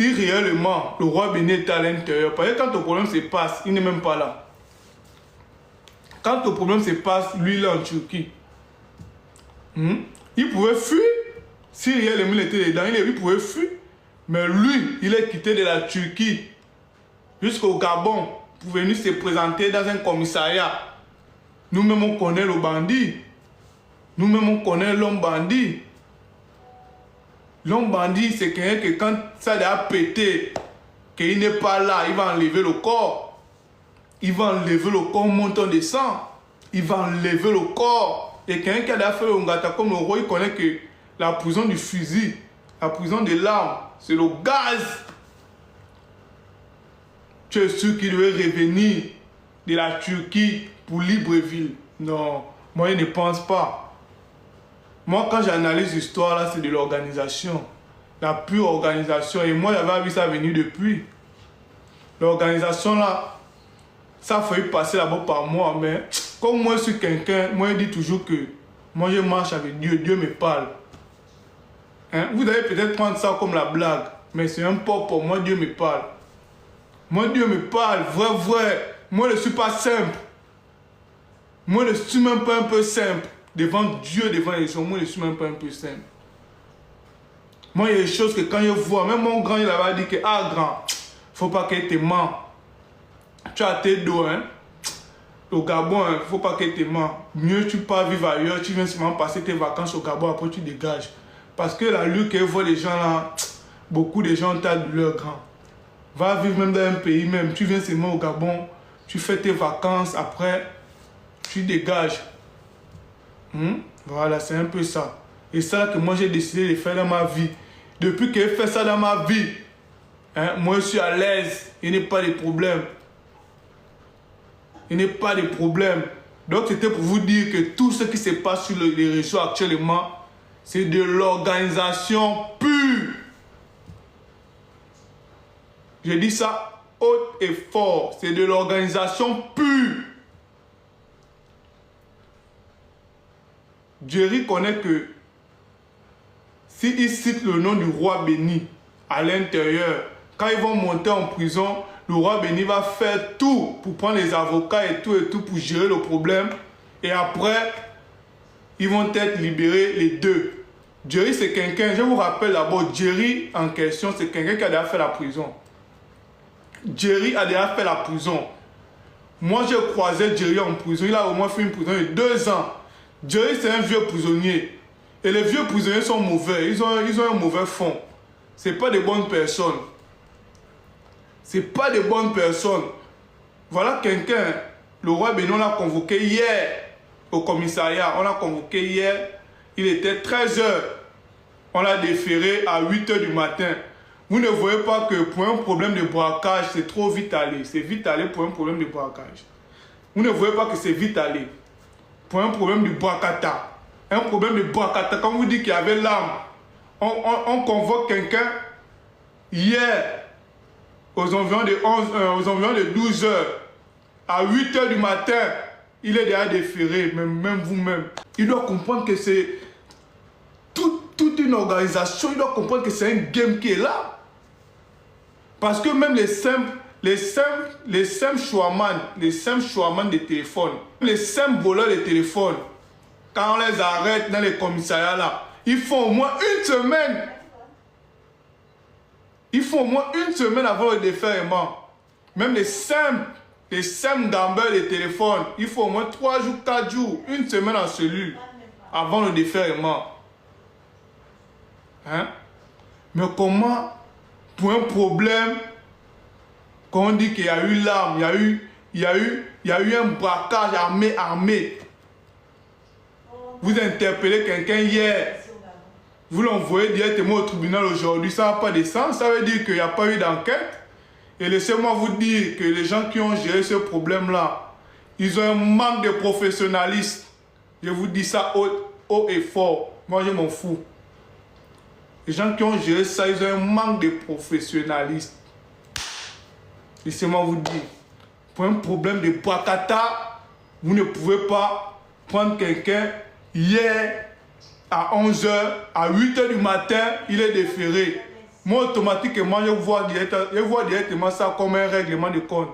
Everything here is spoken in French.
si réellement le roi Béni est à l'intérieur, parce que quand le problème se passe, il n'est même pas là. Quand le problème se passe, lui il est en Turquie. Il pouvait fuir. Si réellement il était dedans, il pouvait fuir. Mais lui, il est quitté de la Turquie jusqu'au Gabon pour venir se présenter dans un commissariat. Nous-mêmes on connaît le bandit. Nous-mêmes on connaît l'homme bandit. L'homme bandit, c'est quelqu'un que quand ça a pété, qu'il n'est pas là, il va enlever le corps. Il va enlever le corps montant de sang. Il va enlever le corps. Et quelqu'un qui a fait le ngata comme le roi, il connaît que la prison du fusil, la prison de l'arme, c'est le gaz. Tu es sûr qu'il devait revenir de la Turquie pour Libreville? Non, moi je ne pense pas. Moi, quand j'analyse l'histoire, là, c'est de l'organisation. La pure organisation. Et moi, j'avais vu ça venir depuis. L'organisation, là, ça a failli passer là-bas par moi. Mais comme moi, je suis quelqu'un, moi, je dis toujours que moi, je marche avec Dieu. Dieu me parle. Hein? Vous allez peut-être prendre ça comme la blague. Mais c'est un peu pour moi, Dieu me parle. Moi, Dieu me parle. Vrai. Moi, je ne suis pas simple. Moi, je ne suis même pas un peu simple. Devant Dieu, devant les gens, moi je ne suis même pas un peu simple. Moi il y a des choses que quand je vois, même mon grand il avait dit que ah grand, faut pas qu'il te ment. Tu as tes dos, hein. Au Gabon, hein, faut pas qu'il te ment. Mieux tu pars vivre ailleurs, tu viens seulement passer tes vacances au Gabon, après tu dégages. Parce que la lutte que voit les gens là, beaucoup de gens ont ta douleur grand. Va vivre même dans un pays même, tu viens seulement au Gabon, tu fais tes vacances, après tu dégages. Voilà, c'est un peu ça. Et ça que moi j'ai décidé de faire dans ma vie. Depuis que j'ai fait ça dans ma vie, hein, moi je suis à l'aise. Il n'y a pas de problème. Il n'y a pas de problème. Donc c'était pour vous dire que tout ce qui se passe sur les réseaux actuellement, c'est de l'organisation pure. Je dis ça haut et fort. C'est de l'organisation pure. Jerry connaît que s'il cite le nom du roi Béni à l'intérieur, quand ils vont monter en prison, le roi Béni va faire tout pour prendre les avocats et tout pour gérer le problème. Et après, ils vont être libérés les deux. Jerry, c'est quelqu'un, je vous rappelle d'abord, Jerry en question, c'est quelqu'un qui a déjà fait la prison. Jerry a déjà fait la prison. Moi, j'ai croisé Jerry en prison. Il a au moins fait une prison de 2 ans. Jerry, c'est un vieux prisonnier. Et les vieux prisonniers sont mauvais. Ils ont un mauvais fond. Ce n'est pas des bonnes personnes. Ce n'est pas des bonnes personnes. Voilà quelqu'un. Le roi Béni, on l'a convoqué hier au commissariat. On l'a convoqué hier. Il était 13 h. On l'a déféré à 8 h du matin. Vous ne voyez pas que pour un problème de braquage, c'est trop vite allé. C'est vite allé pour un problème de braquage. Vous ne voyez pas que c'est vite allé. Pour un problème de Boakata. Un problème de Boakata. Quand on vous dit qu'il y avait l'arme, on convoque quelqu'un hier aux environs de 12 h. À 8 h du matin, il est déjà déféré, même vous-même. Il doit comprendre que c'est toute une organisation. Il doit comprendre que c'est un game qui est là. Parce que même les simples chouamans de téléphone, les simples voleurs de téléphone, quand on les arrête dans les commissariats là, ils font au moins 1 semaine. Ils font au moins 1 semaine avant le déferrement. Même les simples gambeurs de téléphone, il faut au moins 3 jours, 4 jours, 1 semaine en cellule avant le déferrement. Hein? Mais comment, pour un problème, quand on dit qu'il y a eu l'arme, il y a eu un braquage armé. Vous interpellez quelqu'un hier, vous l'envoyez directement au tribunal aujourd'hui, ça n'a pas de sens. Ça veut dire qu'il n'y a pas eu d'enquête. Et laissez-moi vous dire que les gens qui ont géré ce problème-là, ils ont un manque de professionnalisme. Je vous dis ça haut et fort. Moi, je m'en fous. Les gens qui ont géré ça, ils ont un manque de professionnalisme. Laissez-moi vous dire, pour un problème de Boakata, vous ne pouvez pas prendre quelqu'un hier à 11 h, à 8 h du matin, il est déféré. Moi, automatiquement, je vois directement ça comme un règlement de compte.